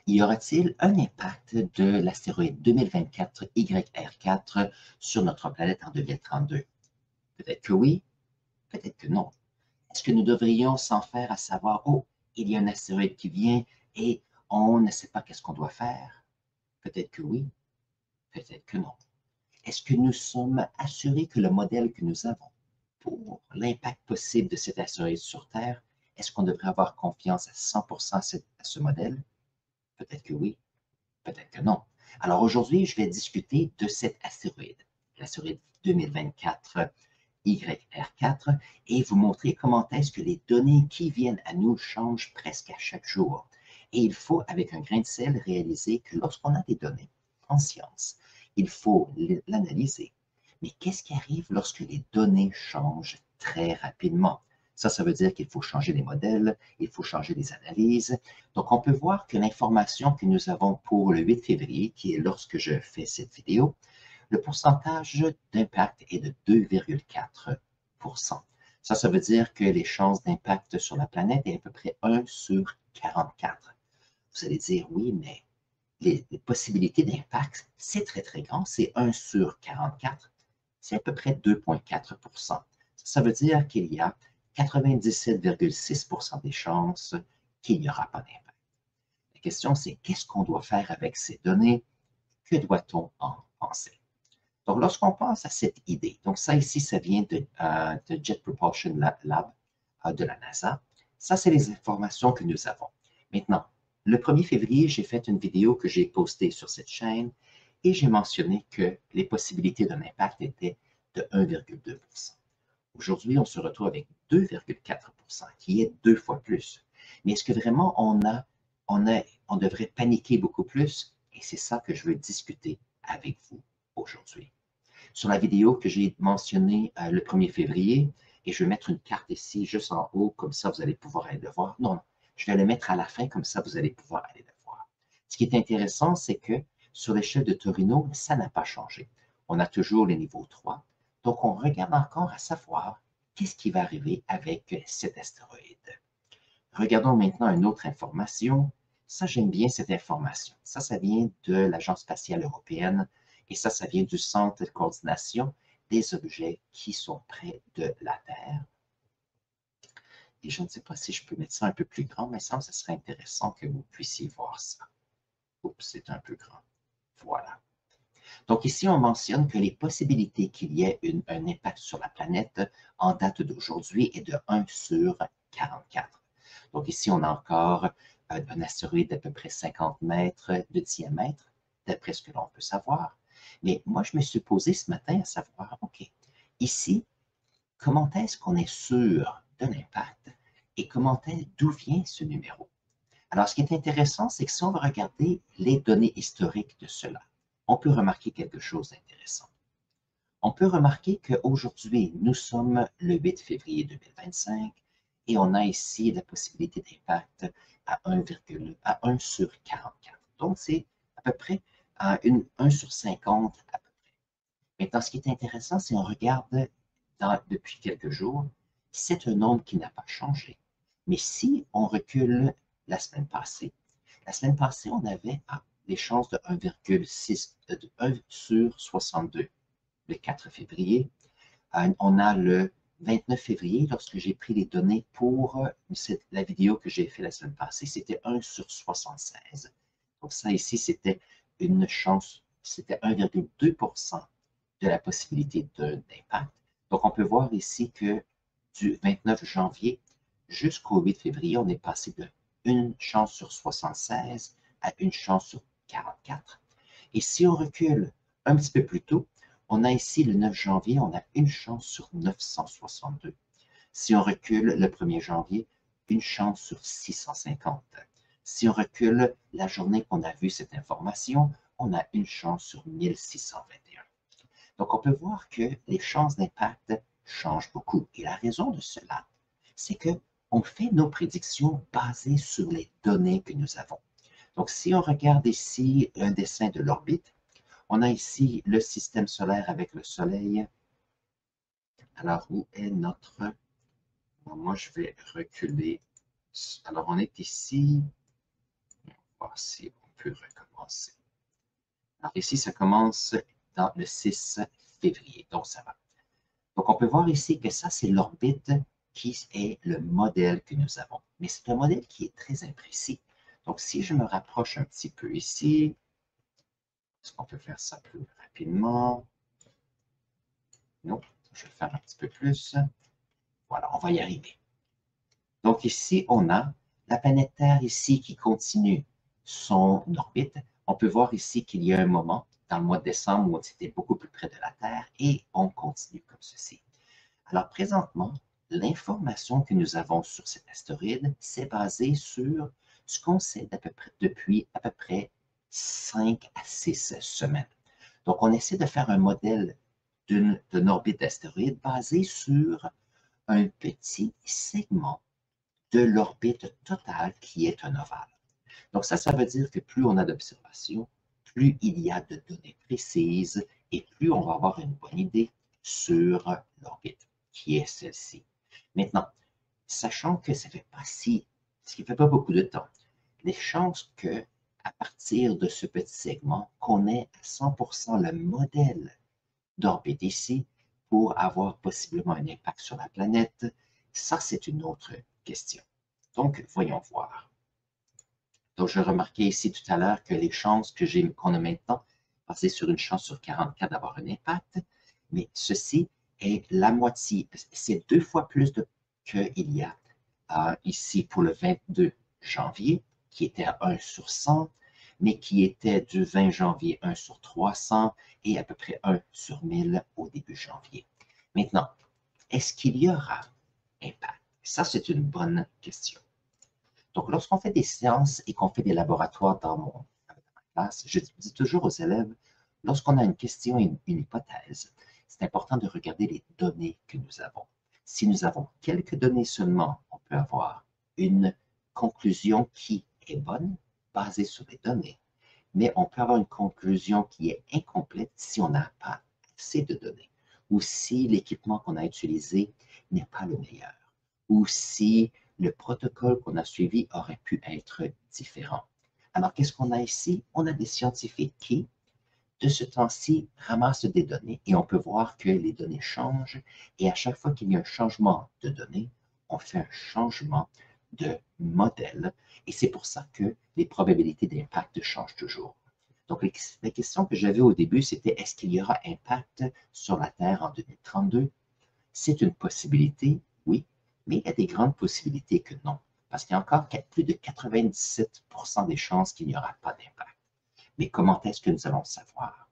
Y aura-t-il un impact de l'astéroïde 2024 YR4 sur notre planète en 2032? Peut-être que oui, peut-être que non. Est-ce que nous devrions s'en faire à savoir, oh, il y a un astéroïde qui vient et on ne sait pas qu'est-ce qu'on doit faire? Peut-être que oui, peut-être que non. Est-ce que nous sommes assurés que le modèle que nous avons pour l'impact possible de cet astéroïde sur Terre, est-ce qu'on devrait avoir confiance à 100% à ce modèle? Peut-être que oui, peut-être que non. Alors aujourd'hui, je vais discuter de cet astéroïde, l'astéroïde 2024 YR4, et vous montrer comment est-ce que les données qui viennent à nous changent presque à chaque jour. Et il faut, avec un grain de sel, réaliser que lorsqu'on a des données en science, il faut l'analyser. Mais qu'est-ce qui arrive lorsque les données changent très rapidement? Ça veut dire qu'il faut changer les modèles, il faut changer les analyses. Donc, on peut voir que l'information que nous avons pour le 8 février, qui est lorsque je fais cette vidéo, le pourcentage d'impact est de 2,4%. Ça veut dire que les chances d'impact sur la planète est à peu près 1 sur 44. Vous allez dire, oui, mais les possibilités d'impact, c'est très, très grand, c'est 1 sur 44, c'est à peu près 2,4%. Ça veut dire qu'il y a 97,6% des chances qu'il n'y aura pas d'impact. La question, c'est qu'est-ce qu'on doit faire avec ces données? Que doit-on en penser? Donc, lorsqu'on pense à cette idée, donc ça ici, ça vient de Jet Propulsion Lab de la NASA. Ça, c'est les informations que nous avons. Maintenant, le 1er février, j'ai fait une vidéo que j'ai postée sur cette chaîne et j'ai mentionné que les possibilités d'un impact étaient de 1,2%. Aujourd'hui, on se retrouve avec 2,4%, qui est 2 fois plus. Mais est-ce que vraiment on devrait paniquer beaucoup plus? Et c'est ça que je veux discuter avec vous aujourd'hui. Sur la vidéo que j'ai mentionnée le 1er février, et je vais mettre une carte ici, juste en haut, comme ça vous allez pouvoir aller le voir. Non, non, je vais le mettre à la fin, comme ça vous allez pouvoir aller le voir. Ce qui est intéressant, c'est que sur l'échelle de Torino, ça n'a pas changé. On a toujours les niveaux 3. Donc, on regarde encore à savoir qu'est-ce qui va arriver avec cet astéroïde. Regardons maintenant une autre information. Ça, j'aime bien cette information. Ça vient de l'Agence spatiale européenne et ça vient du Centre de coordination des objets qui sont près de la Terre. Et je ne sais pas si je peux mettre ça un peu plus grand, mais ça serait intéressant que vous puissiez voir ça. Oups, c'est un peu grand. Voilà. Donc ici, on mentionne que les possibilités qu'il y ait un impact sur la planète en date d'aujourd'hui est de 1 sur 44. Donc ici, on a encore un astéroïde d'à peu près 50 mètres de diamètre, d'après ce que l'on peut savoir. Mais moi, je me suis posé ce matin à savoir, OK, ici, comment est-ce qu'on est sûr de l'impact et d'où vient ce numéro? Alors, ce qui est intéressant, c'est que si on va regarder les données historiques de cela, on peut remarquer quelque chose d'intéressant. On peut remarquer qu'aujourd'hui, nous sommes le 8 février 2025 et on a ici la possibilité d'impact à 1 sur 44. Donc, c'est à peu près 1 sur 50 à peu près. Maintenant, ce qui est intéressant, c'est qu'on regarde depuis quelques jours, c'est un nombre qui n'a pas changé. Mais si on recule la semaine passée, on avait des chances de 1,6, de 1 sur 62 le 4 février. On a le 29 février, lorsque j'ai pris les données pour la vidéo que j'ai faite la semaine passée, c'était 1 sur 76. Donc ça ici, c'était une chance, c'était 1,2% de la possibilité d'impact. Donc on peut voir ici que du 29 janvier jusqu'au 8 février, on est passé de une chance sur 76 à une chance sur 44. Et si on recule un petit peu plus tôt, on a ici le 9 janvier, on a une chance sur 962. Si on recule le 1er janvier, une chance sur 650. Si on recule la journée qu'on a vu cette information, on a une chance sur 1621. Donc, on peut voir que les chances d'impact changent beaucoup. Et la raison de cela, c'est qu'on fait nos prédictions basées sur les données que nous avons. Donc, si on regarde ici un dessin de l'orbite, on a ici le système solaire avec le Soleil. Alors, où est notre... Moi, je vais reculer. Alors, on est ici. voir si on peut recommencer. Alors ici, ça commence dans le 6 février, donc ça va. Donc on peut voir ici que ça, c'est l'orbite qui est le modèle que nous avons. Mais c'est un modèle qui est très imprécis. Donc si je me rapproche un petit peu ici, est-ce qu'on peut faire ça plus rapidement? Non, je vais le faire un petit peu plus. Voilà, on va y arriver. Donc ici, on a la planète Terre ici qui continue son orbite. On peut voir ici qu'il y a un moment, dans le mois de décembre, où on était beaucoup plus près de la Terre et on continue comme ceci. Alors présentement, l'information que nous avons sur cet astéroïde, c'est basé sur ce qu'on sait depuis à peu près 5 à 6 semaines. Donc on essaie de faire un modèle d'une orbite d'astéroïde basé sur un petit segment de l'orbite totale qui est un ovale. Donc ça veut dire que plus on a d'observations, plus il y a de données précises et plus on va avoir une bonne idée sur l'orbite, qui est celle-ci. Maintenant, sachant que ça fait pas ce qui fait pas beaucoup de temps, les chances que, à partir de ce petit segment, qu'on ait à 100% le modèle d'orbite ici pour avoir possiblement un impact sur la planète, ça c'est une autre question. Donc, voyons voir. Donc, je remarquais ici tout à l'heure que les chances qu'on a maintenant, basées sur une chance sur 44 d'avoir un impact, mais ceci est la moitié, c'est 2 fois plus qu'il y a ici pour le 22 janvier, qui était à 1 sur 100, mais qui était du 20 janvier 1 sur 300 et à peu près 1 sur 1000 au début janvier. Maintenant, est-ce qu'il y aura impact? Ça, c'est une bonne question. Donc, lorsqu'on fait des séances et qu'on fait des laboratoires dans ma classe, je dis toujours aux élèves, lorsqu'on a une question et une hypothèse, c'est important de regarder les données que nous avons. Si nous avons quelques données seulement, on peut avoir une conclusion qui est bonne, basée sur les données, mais on peut avoir une conclusion qui est incomplète si on n'a pas assez de données, ou si l'équipement qu'on a utilisé n'est pas le meilleur, ou si le protocole qu'on a suivi aurait pu être différent. Alors, qu'est-ce qu'on a ici? On a des scientifiques qui, de ce temps-ci, ramassent des données et on peut voir que les données changent et à chaque fois qu'il y a un changement de données, on fait un changement de modèle et c'est pour ça que les probabilités d'impact changent toujours. Donc, la question que j'avais au début, c'était est-ce qu'il y aura impact sur la Terre en 2032? C'est une possibilité, oui, mais il y a des grandes possibilités que non, parce qu'il y a encore plus de 97% des chances qu'il n'y aura pas d'impact. Mais comment est-ce que nous allons savoir?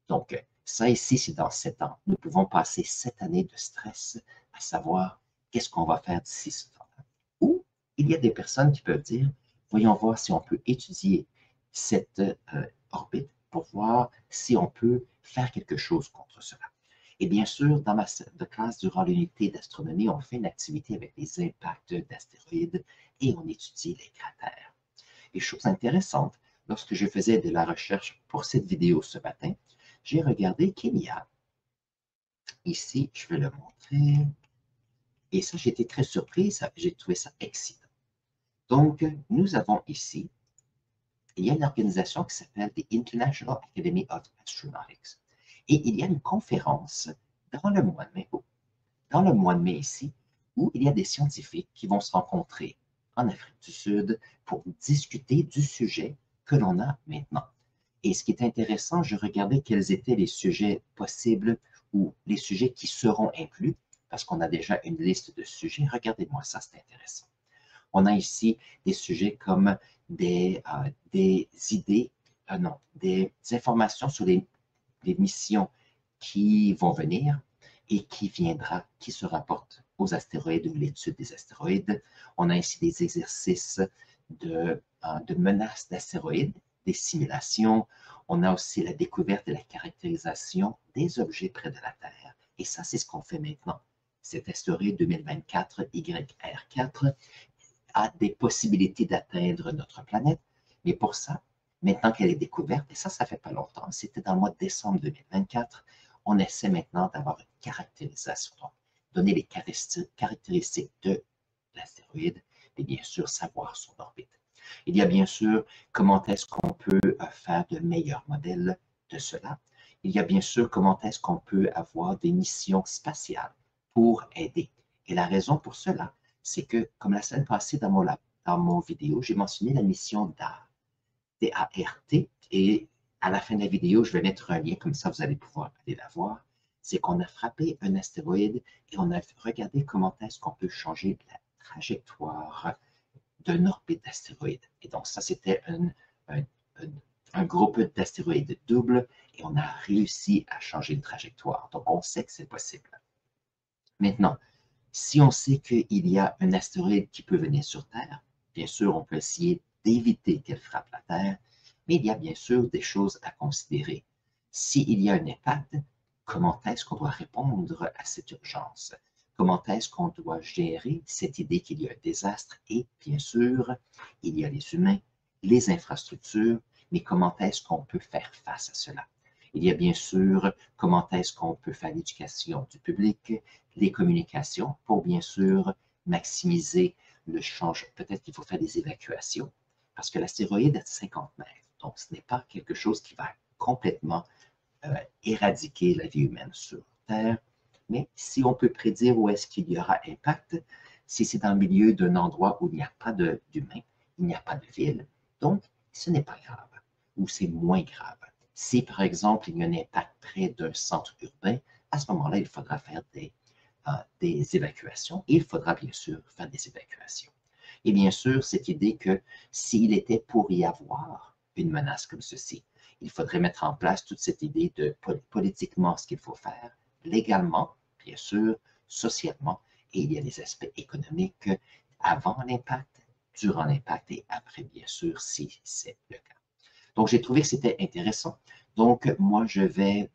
Donc, ça ici, c'est dans 7 ans. Nous pouvons passer 7 années de stress à savoir qu'est-ce qu'on va faire d'ici ce temps-là. Ou il y a des personnes qui peuvent dire, voyons voir si on peut étudier cette orbite pour voir si on peut faire quelque chose contre cela. Et bien sûr, dans ma classe, durant l'unité d'astronomie, on fait une activité avec les impacts d'astéroïdes et on étudie les cratères. Et chose intéressante, lorsque je faisais de la recherche pour cette vidéo ce matin, j'ai regardé qu'il y a, ici, je vais le montrer, et ça, j'ai été très surpris, j'ai trouvé ça excitant. Donc, nous avons ici, il y a une organisation qui s'appelle the International Academy of Astronautics. Et il y a une conférence dans le mois de mai, ici, où il y a des scientifiques qui vont se rencontrer en Afrique du Sud pour discuter du sujet que l'on a maintenant. Et ce qui est intéressant, je regardais quels étaient les sujets possibles ou les sujets qui seront inclus, parce qu'on a déjà une liste de sujets. Regardez-moi ça, c'est intéressant. On a ici des sujets comme des idées, non, des informations sur les missions qui vont venir et qui se rapportent aux astéroïdes ou l'étude des astéroïdes. On a ici des exercices de menaces d'astéroïdes, des simulations. On a aussi la découverte et la caractérisation des objets près de la Terre. Et ça, c'est ce qu'on fait maintenant. Cet astéroïde 2024 YR4 a des possibilités d'atteindre notre planète, mais pour ça, maintenant qu'elle est découverte, et ça fait pas longtemps, c'était dans le mois de décembre 2024, on essaie maintenant d'avoir une caractérisation, donc donner les caractéristiques de l'astéroïde et bien sûr savoir son orbite. Il y a bien sûr comment est-ce qu'on peut faire de meilleurs modèles de cela. Il y a bien sûr comment est-ce qu'on peut avoir des missions spatiales pour aider. Et la raison pour cela, c'est que, comme la semaine passée dans mon vidéo, j'ai mentionné la mission DART, D-A-R-T, et à la fin de la vidéo, je vais mettre un lien, comme ça vous allez pouvoir aller la voir. C'est qu'on a frappé un astéroïde et on a regardé comment est-ce qu'on peut changer la trajectoire d'une orbite d'astéroïde. Et donc, ça, c'était un groupe d'astéroïdes double et on a réussi à changer de trajectoire. Donc, on sait que c'est possible. Maintenant, si on sait qu'il y a un astéroïde qui peut venir sur Terre, bien sûr, on peut essayer d'éviter qu'elle frappe la Terre, mais il y a bien sûr des choses à considérer. S'il y a un impact, comment est-ce qu'on doit répondre à cette urgence? Comment est-ce qu'on doit gérer cette idée qu'il y a un désastre? Et bien sûr, il y a les humains, les infrastructures, mais comment est-ce qu'on peut faire face à cela? Il y a bien sûr comment est-ce qu'on peut faire l'éducation du public, les communications pour bien sûr maximiser le changement. Peut-être qu'il faut faire des évacuations parce que l'astéroïde est de 50 mètres. Donc, ce n'est pas quelque chose qui va complètement éradiquer la vie humaine sur Terre. Mais si on peut prédire où est-ce qu'il y aura impact, si c'est dans le milieu d'un endroit où il n'y a pas d'humains, il n'y a pas de ville, donc ce n'est pas grave ou c'est moins grave. Si, par exemple, il y a un impact près d'un centre urbain, à ce moment-là, il faudra faire des évacuations et il faudra bien sûr faire des évacuations. Et bien sûr, cette idée que s'il était pour y avoir une menace comme ceci, il faudrait mettre en place toute cette idée de politiquement ce qu'il faut faire, légalement, bien sûr, socialement, et il y a les aspects économiques avant l'impact, durant l'impact et après, bien sûr, si c'est le cas. Donc, j'ai trouvé que c'était intéressant. Donc, moi, j'ai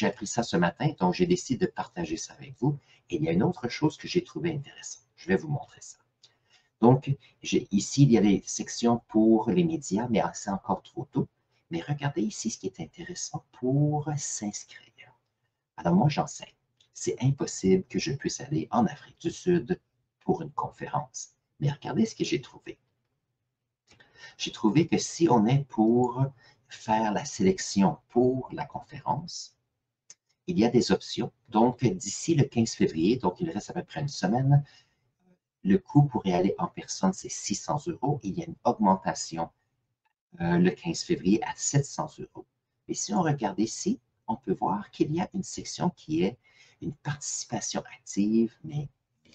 appris ça ce matin, donc j'ai décidé de partager ça avec vous. Et il y a une autre chose que j'ai trouvé intéressante. Je vais vous montrer ça. Donc, ici, il y a les sections pour les médias, mais c'est encore trop tôt. Mais regardez ici ce qui est intéressant pour s'inscrire. Alors, moi, j'enseigne. C'est impossible que je puisse aller en Afrique du Sud pour une conférence. Mais regardez ce que j'ai trouvé. J'ai trouvé que si on est pour faire la sélection pour la conférence, il y a des options. Donc, d'ici le 15 février, donc il reste à peu près une semaine, le coût pour y aller en personne, c'est 600 €. Il y a une augmentation le 15 février à 700 €. Et si on regarde ici, on peut voir qu'il y a une section qui est une participation active, mais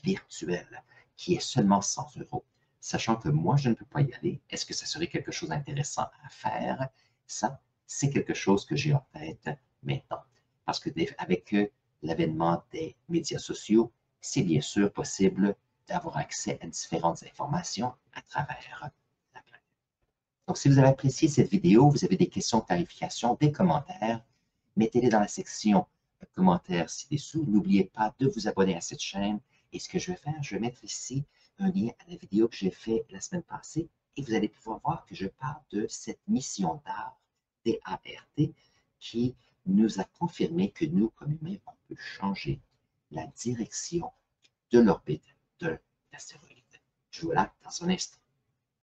virtuelle, qui est seulement 100 €. Sachant que moi, je ne peux pas y aller, est-ce que ça serait quelque chose d'intéressant à faire? Ça, c'est quelque chose que j'ai en tête maintenant. Parce que avec l'avènement des médias sociaux, c'est bien sûr possible d'avoir accès à différentes informations à travers la planète. Donc, si vous avez apprécié cette vidéo, vous avez des questions, clarifications, des commentaires, mettez-les dans la section commentaires ci-dessous. N'oubliez pas de vous abonner à cette chaîne. Et ce que je vais faire, je vais mettre ici un lien à la vidéo que j'ai faite la semaine passée et vous allez pouvoir voir que je parle de cette mission DART, D-A-R-T, qui nous a confirmé que nous, comme humains, on peut changer la direction de l'orbite de l'astéroïde. Je vous là dans un instant.